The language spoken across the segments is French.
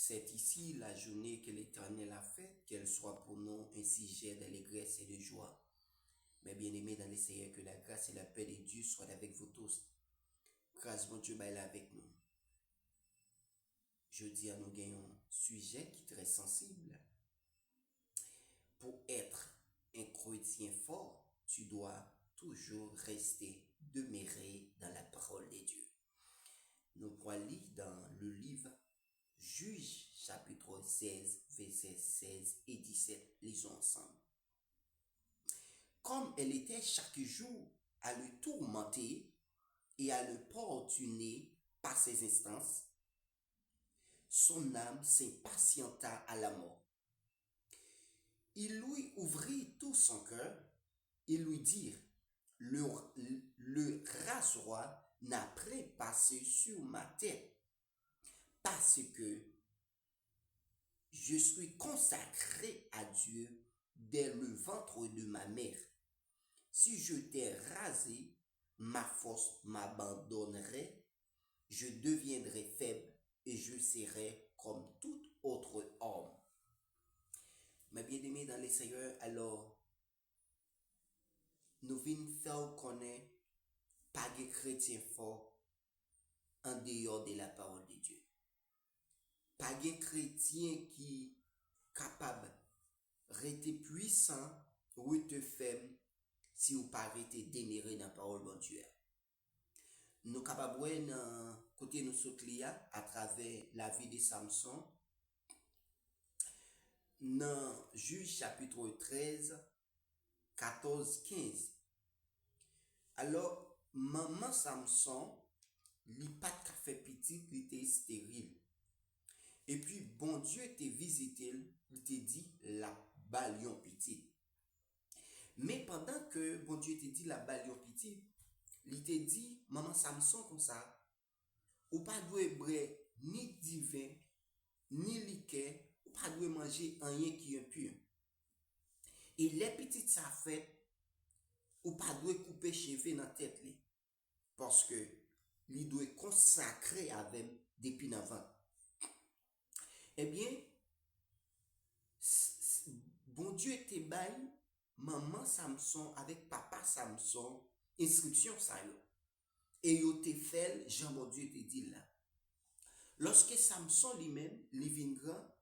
C'est ici la journée que l'Éternel a faite, qu'elle soit pour nous un sujet d'allégresse et de joie. Mes bien-aimés dans le Seigneur, que la grâce et la paix de Dieu soient avec vous tous. Grâce, bon Dieu, est avec nous. Jeudi, nous gagnons un sujet qui est très sensible. Pour être un chrétien fort, tu dois toujours rester demeuré dans la parole de Dieu. Nous pourrons lire dans le livre Juge chapitre 16, versets 16 et 17. Lisons ensemble. Comme elle était chaque jour à le tourmenter et à le portuner par ses instances, son âme s'impatienta à la mort. Il lui ouvrit tout son cœur et lui dirent, le rasoir n'a point passé sur ma tête, parce que je suis consacré à Dieu dès le ventre de ma mère. Si je t'ai rasé, ma force m'abandonnerait, je deviendrai faible et je serai comme tout autre homme. Mes bien-aimés dans les Seigneurs, alors, nous venons faire connaître pas de chrétien fort en dehors de la parole de Dieu. Pas de chrétien qui est capable de rester puissant ou de faible si vous pas rester demeuré dans la parole de Dieu. Nous sommes capables de voir côté nous à travers la vie de Samson. Dans Juge chapitre 13, 14, 15. Alors, maman Samson, il n'a pas de fait petit, il était stérile. Et puis, bon Dieu t'a visité, il t'a dit la balion petit. Mais pendant que bon Dieu t'a dit la balion petit, il t'a dit, maman Samson comme ça, ou pas doit boire ni divin, ni liqueur, ou pas doit manger rien qui est impur. Et les petites ça fait, ou pas doit couper cheveux dans la tête, parce que il doit consacrer avec depuis avant. Eh bien, bon Dieu était bail, maman Samson avec papa Samson, inscription ça yo. Et yo te fait, Jean bon Dieu te dit là. Lorsque Samson lui-même, il vient grand,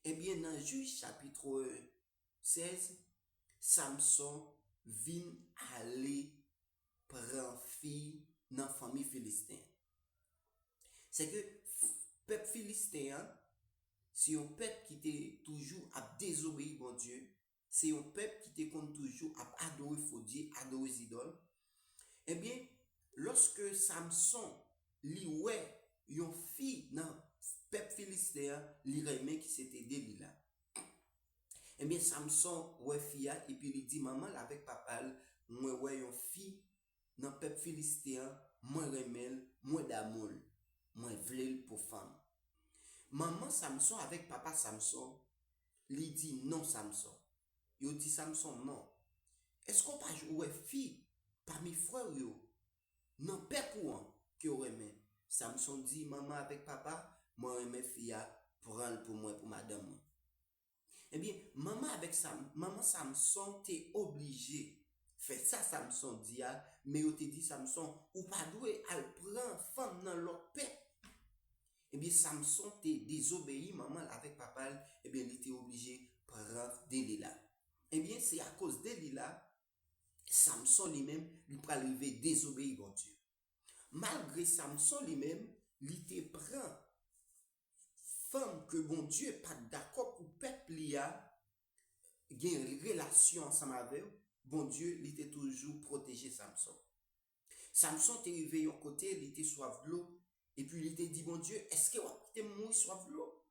eh bien, dans Juge chapitre 16, Samson vient aller prendre fille dans la famille philistine. C'est que peuple philistin, c'est un peuple qui était toujours à désobéir bon Dieu. C'est un peuple qui était comme toujours à adorer faux Dieu, adorer les idoles. Eh bien, lorsque Samson lui ouais une fille dans le peuple philistin, lui remet qui s'était Delilah. Eh bien, Samson ouais fille et puis il dit maman avec papa, moi ouais une fille dans le peuple philistin, moi remel, moi d'amour, moi vle pour femme. Maman Samson avec papa Samson, lui dit non Samson. Il dit Samson non. Est-ce qu'on peut jouer fille parmi frères yo? Non, père pour qui aurait aimé. Samson dit maman avec papa, moi aimé fille prendre pour moi pour madame. Eh bien, maman Samson t'es obligé faire ça Samson dit mais il te dit Samson ou pas doué à prendre femme dans l'autre père. Eh bien, Samson t'est désobéi, maman avec papa, eh bien, il était obligé de prendre Delilah. Eh bien, c'est à cause de Delilah, Samson lui-même, il peut arriver désobéir bon Dieu. Malgré Samson lui-même, il était prend femme que bon Dieu n'est pas d'accord pour peuple il a une relation ensemble avec bon Dieu, il était toujours protégé Samson. Samson était arrivé au côté, il était soif de l'eau. Et puis il était dit, bon Dieu, est-ce que vous avez moins soif de l'eau?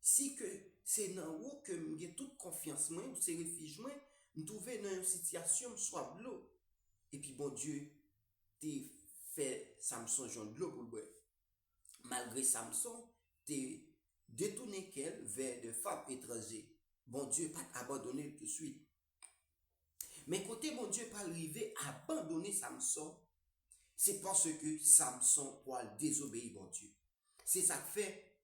Si que c'est dans vous que j'ai toute confiance, moi, ou c'est refuge, moi, me trouver dans une situation soif de l'eau. Et puis bon Dieu, t'es fait Samson Jean de l'eau pour le boire. Malgré Samson, t'es détourné qu'elle vers de femmes étrangères. Bon Dieu pas abandonné tout de suite. Mais côté bon Dieu pas arrivé à abandonner Samson, c'est parce que Samson pour désobéir bon Dieu. C'est ça que fait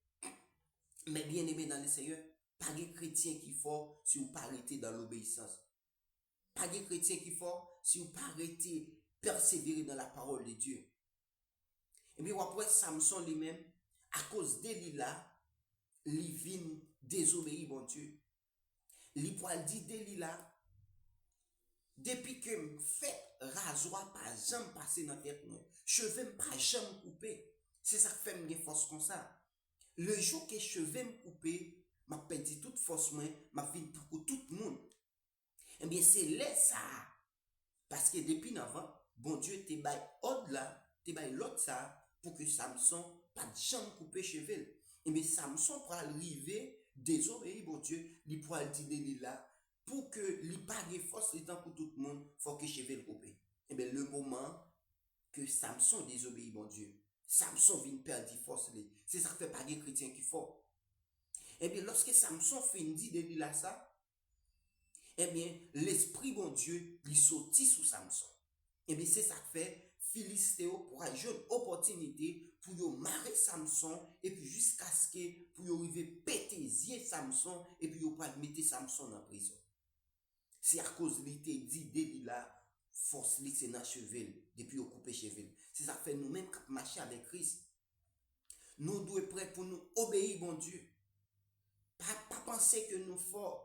Mais bien aimé dans le Seigneur, pas de chrétien qui fort si vous pas arrêter dans l'obéissance. Pas de chrétien qui fort si vous pas arrêter persévérer dans la parole de Dieu. Et bien après Samson lui-même, à cause Delilah, il vient désobéir bon Dieu. Il pourra dire Delilah, depuis que me fait rasoir pas jamais passer dans tête moi, cheveux pas jamais couper. C'est ça qui fait me force comme ça. Le jour que cheveux me couper, m'a perdu toute force moi, m'a vie pour tout le monde. Eh bien c'est là ça. Parce que depuis avant, bon Dieu te bail au-delà, te bail l'autre ça pour que Samson pas de jamais couper cheveux. Et bien Samson pour arriver désobéir bon Dieu, il pourra dire là pour que li pas de force le temps pour tout le monde, faut que cheveux couper. Et bien le moment que Samson désobéit bon Dieu, Samson vient perdre force. C'est ça que fait pas des chrétiens qui font. Et bien lorsque Samson finit de là ça, eh bien, l'esprit bon Dieu lui sortit sous Samson. Eh bien, c'est ça que fait Philistéo pour avoir une opportunité pour marrer Samson et puis jusqu'à ce que pour arriver péter Samson et puis pour mettre Samson en prison. C'est à cause de l'été dit Delilah force li c'est dans cheveux depuis au couper cheveux. C'est ça que fait nous-mêmes qui marcher avec Christ. Nous devons être prêts pour nous obéir bon Dieu. Pas penser que nous forts.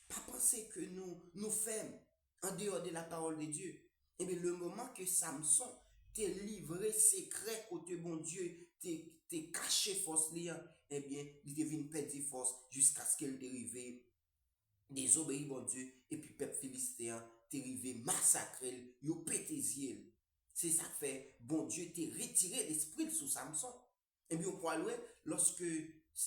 Pas penser que nous faisons en dehors de la parole de Dieu. Et bien, le moment que Samson t'a livré secret côté bon Dieu, t'a caché force liant, eh bien, il devient perdre force jusqu'à ce qu'elle dérive désobéir bon Dieu, et puis peuple philistéen t'a arrivé massacrer, il pété yeux. C'est ça que fait, bon Dieu t'a retiré l'esprit sous Samson. Et bien, on croit lorsque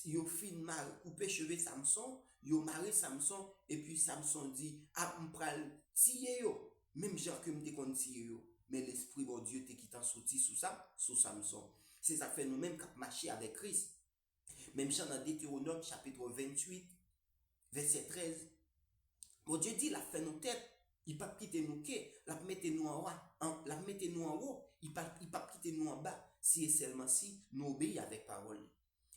yo fin mal coupé cheveux Samson, yo maré Samson et puis Samson dit ah m'pral tirer yo même genre que m'te kon tirer yo mais l'esprit bon Dieu te quittant sorti sous ça sous Samson. C'est ça fait nous même cap marcher avec Christ. Même chant dans Deutéronome chapitre 28 verset 13. Bon Dieu dit la fait nos têtes, il pas quitter nous la mettre nous en haut, la mettre nous en haut, il pas quitter nous en bas si et seulement si nous obéissons avec parole.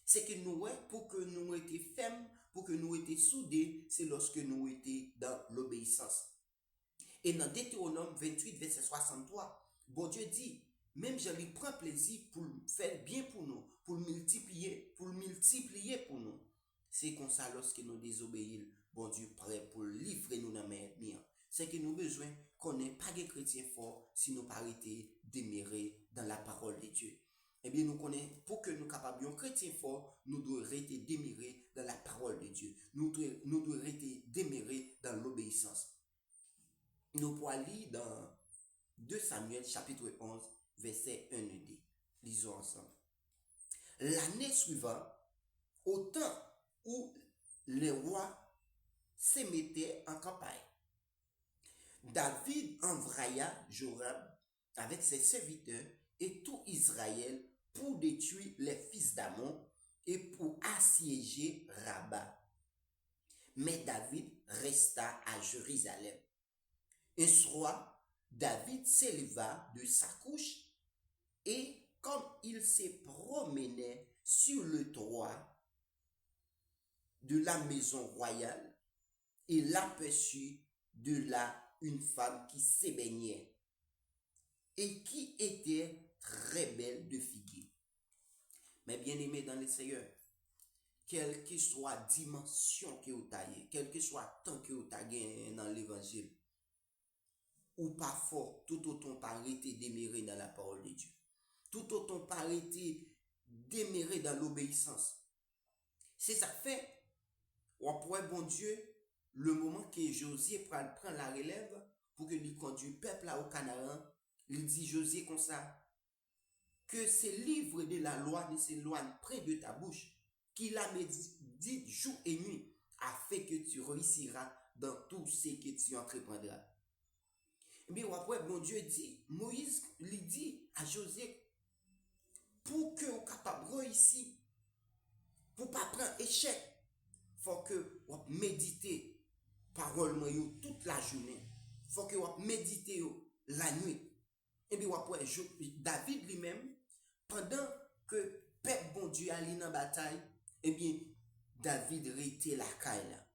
C'est que nous, pour que nous étions fermes, pour que nous étions soudés, c'est lorsque nous étions dans l'obéissance. Et dans Deutéronome 28, verset 63, bon Dieu dit, même je lui prends plaisir pour faire bien pour nous, pour multiplier pour nous. C'est comme ça lorsque nous désobéissons, bon Dieu prêt pour livrer nous dans la main. C'est que nous avons besoin qu'on n'ait pas de chrétiens forts si nous pas été demeurer dans la parole de Dieu. Eh bien, nous connaissons, pour que nous capables de chrétiens forts, nous devons rester demeurer dans la parole de Dieu. Nous devons rester demeurer dans l'obéissance. Nous pouvons lire dans 2 Samuel chapitre 11, verset 1 et 2. Lisons ensemble. L'année suivante, au temps où les rois se mettaient en campagne, David envoya Joram avec ses serviteurs et tout Israël pour détruire les fils d'Amon et pour assiéger Rabat. Mais David resta à Jérusalem. Un soir, David s'éleva de sa couche et comme il se promenait sur le toit de la maison royale, il aperçut de là une femme qui se baignait et qui était très belle de figure. Mais bien aimé dans le Seigneur, quelle que soit dimension que vous taillez, quel que soit temps que vous taillez dans l'évangile, ou pas fort, tout autant pas arrêter demeurer dans la parole de Dieu. Tout autant pas arrêter demeurer dans l'obéissance. C'est ça fait, ou après bon Dieu, le moment que Josué prend la relève pour que lui conduise le peuple là au Canaan, il dit Josué comme ça, que ces livres de la loi ne s'éloignent près de ta bouche, qu'il a médité jour et nuit, afin que tu réussiras dans tout ce que tu entreprendras. Mais après, bon Dieu dit, Moïse lui dit à Josué, pour que vous capable de réussir, pour ne pas prendre échec, il faut que vous méditez parole toute la journée. Il faut que vous méditez la nuit. Et bien après, David lui-même, pendant que peuple bon Dieu allait dans la bataille, eh bien, David rete la caille là.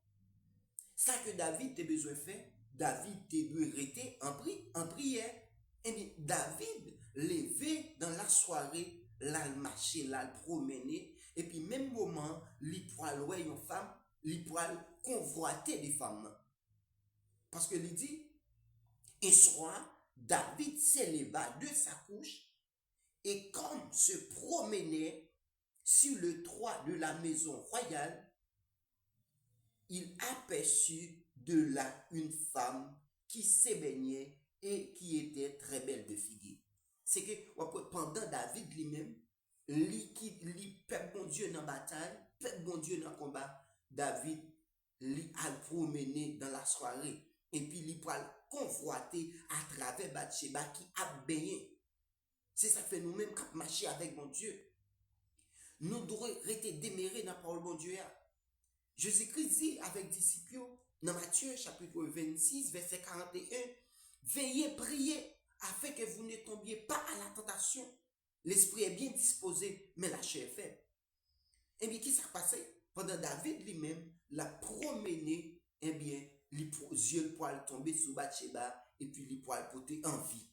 Ça que David te besoin faire, David te doit rester en prière. Et bien, David levé dans la soirée, là le marché, là le promener, et puis même moment, il pourra louer une femme, il pourra convoiter des femmes. Parce que il dit, un soir, David s'éleva de sa couche, et comme se promenait sur le toit de la maison royale, il aperçut de là une femme qui se baignait et qui était très belle de figure. C'est que pendant David lui-même, lui peuple bon Dieu dans la bataille, peuple bon Dieu dans le combat, David lui a promené dans la soirée et puis il a convoité à travers Bathsheba qui a baigné. C'est ça que fait nous-mêmes qui marcher avec mon Dieu. Nous devons rester demeurés dans la parole de mon Dieu. Jésus-Christ dit avec disciples dans Matthieu chapitre 26 verset 41, veillez, priez afin que vous ne tombiez pas à la tentation. L'esprit est bien disposé, mais la chair est faible. Et bien, qui s'est passé? Pendant David lui-même l'a promené, eh bien, les yeux poils tomber sous Bathsheba et puis les poils porter en vie.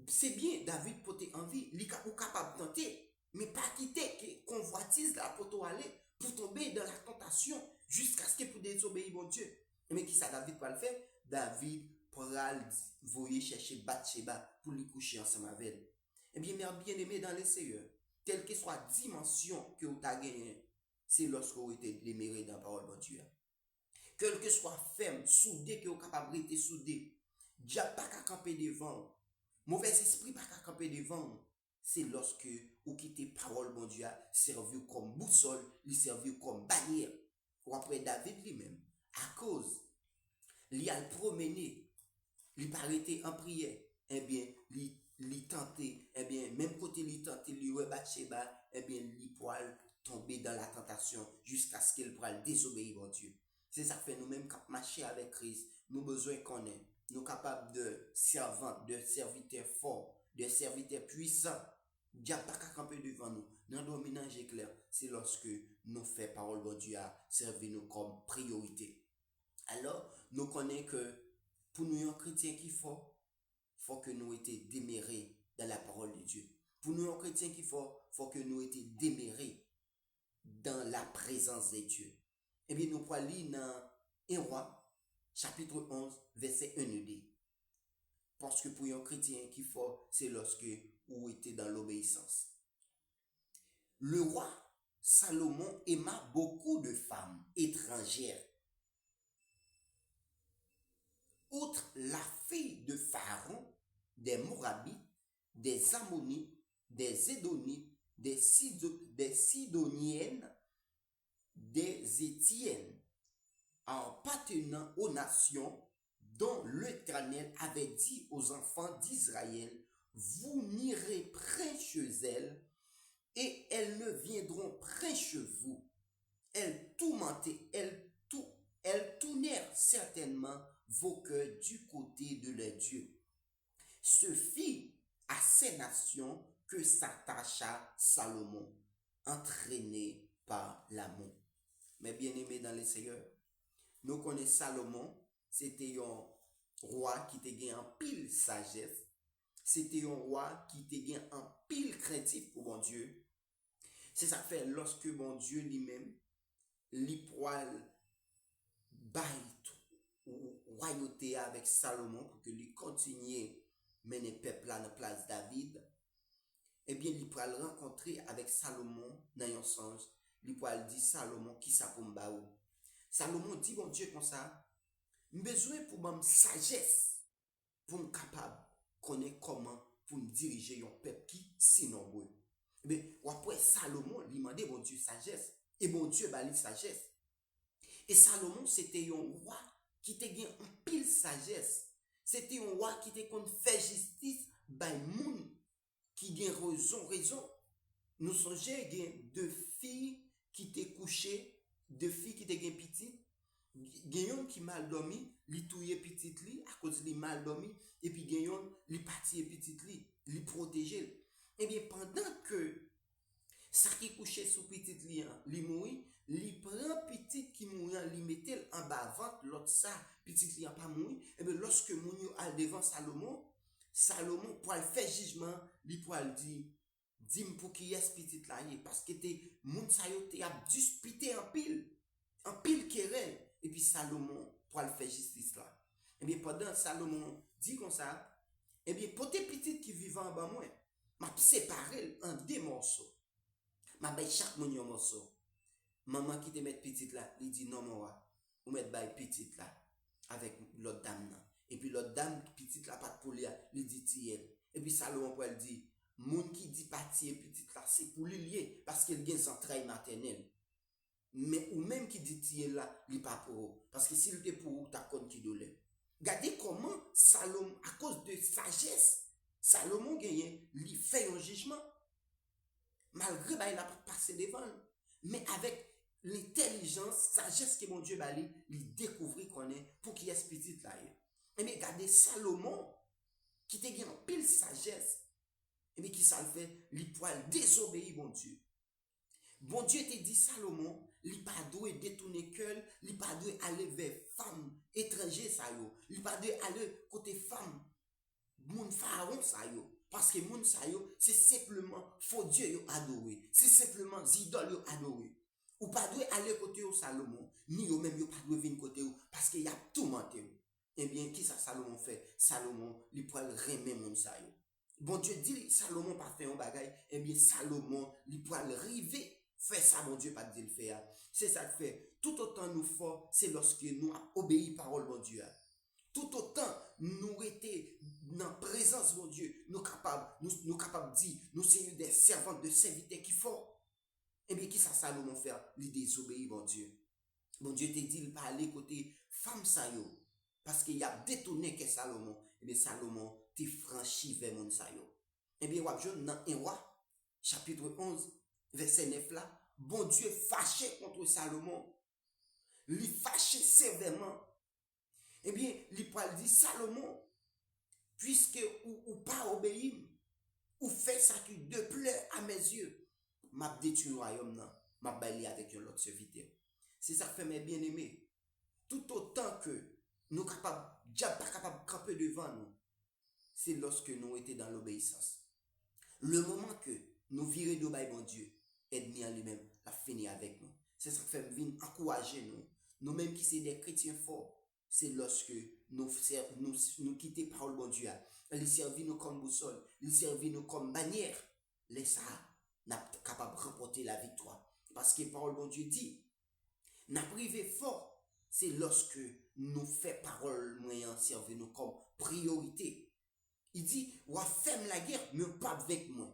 C'est bien, David porter en vie, il est capable de tenter, mais pas quitter que convoitise la pour aller pour tomber dans la tentation jusqu'à ce qu'il puisse désobéir mon Dieu. Mais qui ça David va le faire? David pourra voyer chercher Bathsheba pour lui coucher ensemble avec elle. Eh bien, bien aimé dans les Seigneur, quelle que soit la dimension que vous avez gagnée, c'est lorsque vous êtes déméré dans la parole de Dieu. Quel que soit ferme, soudé, que vous êtes capable de soudé, diable pas qu'à camper devant, mauvais esprit pas qu'à camper devant, c'est lorsque vous quittez parole de Dieu, servi comme boussole, il servi comme bannière. Ou après David lui-même, à cause, il a promené, il pas arrêté en prière, eh bien, il tenté, eh bien, même côté il tenté, il Bathsheba, eh bien, il poil tomber dans la tentation jusqu'à ce qu'il pourra désobéir à Dieu. C'est ça que fait nous-mêmes quand marcher avec Christ, nous besoin qu'on ait, nous capables de servants, de serviteurs forts, de serviteurs puissants. Dieu pas qu'à camper devant nous. Dans le dominage éclair, c'est lorsque nous faisons parole de Dieu à servir nous comme priorité. Alors, nous connaissons que pour nous, un chrétien qui faut que nous étions démérés dans la parole de Dieu. Pour nous, un chrétien qui faut que nous étions démérés dans la présence de Dieu. Eh bien, nous pouvons lire dans 1 Roi, chapitre 11, verset 1 et 2. Parce que pour un chrétien qui faut, c'est lorsque vous étiez dans l'obéissance. Le roi Salomon aima beaucoup de femmes étrangères. Outre la fille de Pharaon, des Morabites, des Ammonites, des Édonites, des Sidoniennes, des Étiennes, en appartenant aux nations dont l'Éternel avait dit aux enfants d'Israël, vous n'irez près chez elles, et elles ne viendront près chez vous. Elles tournèrent certainement vos cœurs du côté de leur Dieu. Ce fit à ces nations que s'attacha Salomon, entraîné par l'amour. Mais bien aimé dans les Seigneurs, nous connaissons Salomon, c'était un roi qui était en pile sagesse, c'était un roi qui était en pile craintif pour mon Dieu. C'est ça fait lorsque mon Dieu lui-même, lui poil bail royauté avec Salomon pour que lui continue mener peuple à la place David, eh bien, il pourra le rencontrer avec Salomon dans un songe. Il pourra dire Salomon qui ça pour m'baou. Salomon dit bon Dieu comme ça, besoin pour ma sagesse pour me capable connaître comment pour me diriger un peuple qui si nombreux. Mais après Salomon lui demandait bon Dieu sagesse et bon Dieu bah lui sagesse. Et Salomon c'était un roi qui était gain en pile sagesse. C'était un roi qui était contre faire justice by moun qui gain raison. Nous songeons gain deux filles qui étaient couchées, deux filles qui étaient gain petite, gayon qui mal dormi, li touye petite li à cause li mal dormi et puis gayon li parti petite li protéger. Et bien pendant que ça qui couchait sous petite li li mouri, li prend petit qui mourant, li mettait en bas ventre, l'autre ça, petit qui a pas mouru, et bien lorsque moun yo al devant Salomon, Salomon pour le faire jugement, li pour le dire, dis-moi pour qui est petit là, parce que moun sa yo te a disputé en pile querelle, et puis Salomon pour le faire justice là. Et bien pendant Salomon dit comme ça, et bien pour tes petites qui vivent en bas moi, m'a séparé en deux morceaux. M'a bay chaque moun un morceau. Maman qui te met petite là, il dit non moi, ou met bay petite là avec l'autre dame là. Et puis l'autre dame petite là pas de poulia, il dit tiel. Et puis Salomon pour elle dit moun qui dit pas tiel petite là, c'est pour lui lier parce qu'il a des entrailles maternelles. Mais ou même qui dit tiel là, il pas pour parce que s'il était pour ta compte qui douleur. Regardez comment Salomon à cause de sagesse, Salomon gagne, il fait un jugement. Malgré bah, il a passé devant, mais avec l'intelligence, sagesse que mon Dieu bah, il découvrit qu'on est pour qu'il y ait ce petit là. Et bien, regardez Salomon, qui te gagne en pile sagesse, et bien qui ça le fait, il poil désobéir mon Dieu. Bon Dieu te dit Salomon, il pas doué détourner cœur, il pas doué aller vers femme étranger ça yo, il pas doué aller côté femme, moun pharaon ça yo. Parce que moun sa yo, c'est simplement faux Dieu yo adoré. C'est simplement idole yo adoré. Ou pas doit aller côté au Salomon, ni yo même yo pas doit venir côté ou parce qu'il y a tout menté. Eh bien, qui ça Salomon fait? Salomon, il peut remettre moun sa yo. Bon Dieu dit Salomon pas fait un bagay, eh bien Salomon, il peut arriver faire ça mon Dieu pas dit le faire. C'est ça que fait. Tout autant nous fort, c'est lorsque nous obéissons parole mon Dieu. Tout autant nous étions dans la présence de mon Dieu, nous capables de dire, nous sommes des servantes de serviteurs qui font. Eh bien, qui ça Salomon faire? Il désobéit, mon Dieu. Mon Dieu te dit, il pas aller côté femme sa yo. Parce qu'il a détourné que Salomon. Eh bien, Salomon te franchi vers mon sa yo. Eh bien, wap joun dans 1 roi, chapitre 11, verset 9 là, bon Dieu fâché contre Salomon. Il fâché sévèrement. Eh bien, l'Ipral dit Salomon, puisque ou pas obéir, ou fait ça qui de plaît à mes yeux, m'a détruit le royaume, m'a baillé avec un autre serviteur. C'est ça que fait mes bien-aimés. Tout autant que nous capables, pas capables de camper devant nous, c'est lorsque nous étions dans l'obéissance. Le moment que nous virons de bail, mon Dieu, aide-nous en lui-même, la finir avec nous. C'est ça qui fait venir encourager nous. Nous-mêmes qui sommes des chrétiens forts. C'est lorsque nous quittons parole bon Dieu. Il servit nous comme boussole, il servit nous comme bannière. Laisse ça, n'a pas capable de remporter la victoire. Parce que parole bon Dieu dit, n'a privé fort, c'est lorsque nous faisons parole moyen servir nous comme priorité. Il dit, ou fait la guerre, mais pas avec moi.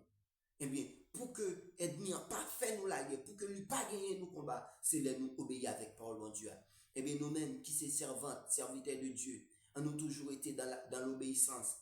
Eh bien, pour que ennemi pas fait nous la guerre, pour que lui pas gagner nos combats, c'est là nous obéir avec parole bon Dieu. Eh bien, nous-mêmes qui sommes servantes, serviteurs de Dieu, on nous toujours été dans l'obéissance.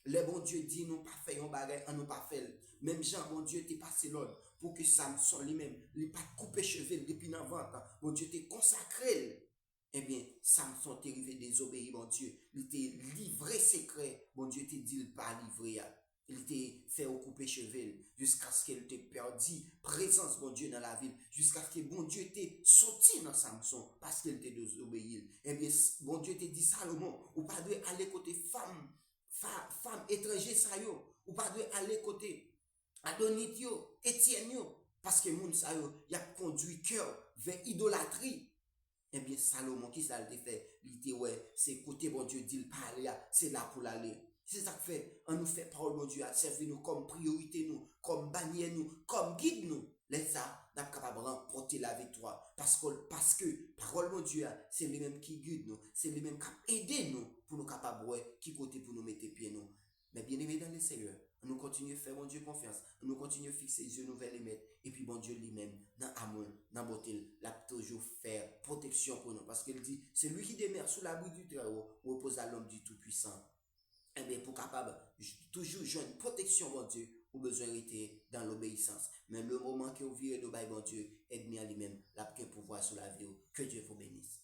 Le bon Dieu dit, nous pas fait un bagage, on nous pas fait. Même Jean, bon Dieu, t'es passé l'ordre pour que Samson lui-même, il pas coupé cheveux depuis dans ventre. Bon Dieu, t'es consacré. Eh bien, Samson t'est arrivé désobéir, bon Dieu. Il t'est livré secret. Bon Dieu, t'est dit, il pas livré. Il t'est fait couper cheveux jusqu'à ce qu'il t'ait perdu présence, bon Dieu, dans la ville. Jusqu'à ce que bon Dieu t'ait sorti dans Samson parce qu'il t'ait désobéi. Eh bien, bon Dieu t'ait dit, Salomon, ou pas de aller côté femme étranger, ça yo. Ou pas de aller côté Adonitio, Étienne, parce que moun sa yo, y a conduit cœur vers idolâtrie. Eh bien, Salomon, qui ça le fait? Il dit, ouais, c'est côté bon Dieu, dit le parler, c'est là pour l'aller. C'est ça que fait, on nous fait parole, mon Dieu, à servir nous comme priorité, nous, comme bannière, nous, comme guide, nous. Laisse ça, nous sommes capables de remporter la victoire. Parce que, parole, mon Dieu, c'est les mêmes qui guident nous, c'est les mêmes qui aident nous, pour nous capables, ouais, qui côté pour nous mettre pieds, nous. Mais bien aimé dans le Seigneur, nous continuons à faire, mon Dieu, confiance. Nous continuons à fixer les yeux nous vers les maîtres. Et puis, bon Dieu lui-même, dans l'amour, dans la beauté, il a toujours faire protection pour nous. Parce qu'il dit, c'est lui qui demeure sous l'abri du Très-Haut, repose à l'homme du Tout-Puissant. Eh bien, pour capable, toujours jeune protection, mon Dieu, ou besoin d'être dans l'obéissance. Mais le moment que vous virez de bail, mon Dieu, aide-moi à lui-même, la pouvoir sur la vie. Que Dieu vous bénisse.